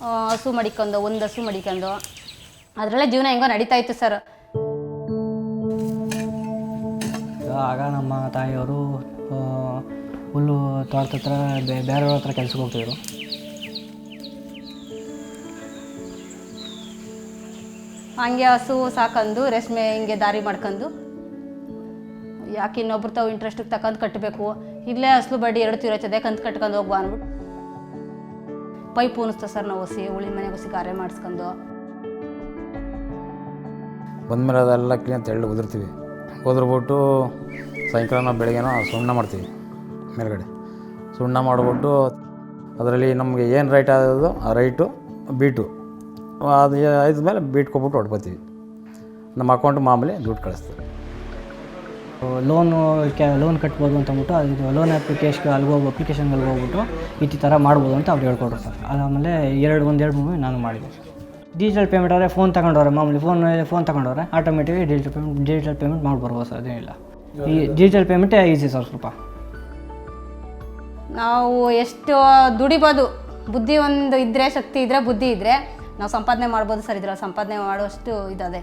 ಹಸು ಮಡಿಕೊಂಡು ಒಂದು ಹಸು ಮಡಿಕೊಂಡು ಅದರಲ್ಲೇ ಜೀವನ ಹೆಂಗೋ ನಡೀತಾ ಇತ್ತು ಸರ್. ಆಗ ನಮ್ಮ ತಾಯಿಯವರು ಹುಲ್ಲು ತೋಟದ ಹತ್ರ ಬೇರೆಯವ್ರ ಹತ್ರ ಕೆಲ್ಸಕ್ಕೆ ಹೋಗ್ತಿದ್ರು. ಹಂಗೆ ಹಸು ಸಾಕೊಂಡು ರೇಷ್ಮೆ ಹಿಂಗೆ ದಾರಿ ಮಾಡ್ಕೊಂಡು ಯಾಕೆ ಇನ್ನೊಬ್ರು ತಾವು ಇಂಟ್ರೆಸ್ಟಿಗೆ ತಗೊಂಡು ಕಟ್ಟಬೇಕು, ಇಲ್ಲೇ ಹಸ್ಲು ಬಡ್ಡಿ 2 ತೀರೋಚದೆ ಕಂತು ಕಟ್ಕೊಂಡು ಹೋಗ್ಬಾ ಅಂದ್ಬಿಟ್ಟು ಪೈಪ್ ಉಣಿಸ್ತಾ ಸರ್ ನಾವು ಉಳಿ ಮನೆಗೆ ಹೊಸಿ ಕಾರ್ಯ ಮಾಡಿಸ್ಕೊಂಡು ಬಂದಮೇಲೆ ಅದೆಲ್ಲ ಕ್ಲೀನ್ ತೆಳ್ಳು ಉದುರ್ತೀವಿ. ಉದುರ್ಬಿಟ್ಟು ಸಾಯಂಕಾಲ ನಾವು ಬೆಳಗ್ಗೆನೋ ಸುಣ್ಣ ಮಾಡ್ತೀವಿ. ಮೇಲ್ಗಡೆ ಸುಣ್ಣ ಮಾಡಿಬಿಟ್ಟು ಅದರಲ್ಲಿ ನಮಗೆ ಏನು ರೈಟ್ ಆಗೋದು ಆ ರೈಟು ಬೀಟು ಅದು ಆದ್ಮೇಲೆ ಬೀಟ್ ಕೊಟ್ಬಿಟ್ಟು ಹೊಡ್ಕೊತೀವಿ. ನಮ್ಮ ಅಕೌಂಟ್ ಮಾಮೂಲಿ ದುಡ್ಡು ಕಳಿಸ್ತೀವಿ. ಲೋನ್ ಕಟ್ಬೋದು ಅಂತ ಅಂದ್ಬಿಟ್ಟು ಅದು ಲೋನ್ ಅಪ್ಲಿಕೇಶನ್ಗೆ ಹೋಗ್ಬಿಟ್ಟು ಈ ಥರ ಮಾಡ್ಬೋದು ಅಂತ ಅವ್ರು ಹೇಳ್ಕೊಡ್ರು ಸರ್. ಅದಾದಮೇಲೆ 2 ನಾನು ಮಾಡಿದೆ. ಡಿಜಿಟಲ್ ಪೇಮೆಂಟ್ ಆದರೆ ಫೋನ್ ತಗೊಂಡವ್ರೆ, ಮಾಮೂಲಿ ಫೋನ್ ತಗೊಂಡವ್ರೆ ಆಟೋಮೆಟಿಕ್ ಡಿಜಿಟಲ್ ಪೇಮೆಂಟ್ ಮಾಡ್ಬರ್ಬೋದು ಸರ್. ಅದೇನಿಲ್ಲ, ಈ ಡಿಜಿಟಲ್ ಪೇಮೆಂಟೇ ಈಸಿ ಸರ್. ಸ್ವಲ್ಪ ನಾವು ಎಷ್ಟು ದುಡಿಬೋದು, ಬುದ್ಧಿ ಒಂದು ಇದ್ದರೆ, ಶಕ್ತಿ ಇದ್ದರೆ, ಬುದ್ಧಿ ಇದ್ದರೆ ನಾವು ಸಂಪಾದನೆ ಮಾಡ್ಬೋದು ಸರ್. ಇದ್ರಲ್ಲಿ ಸಂಪಾದನೆ ಮಾಡುವಷ್ಟು ಇದಾದೆ.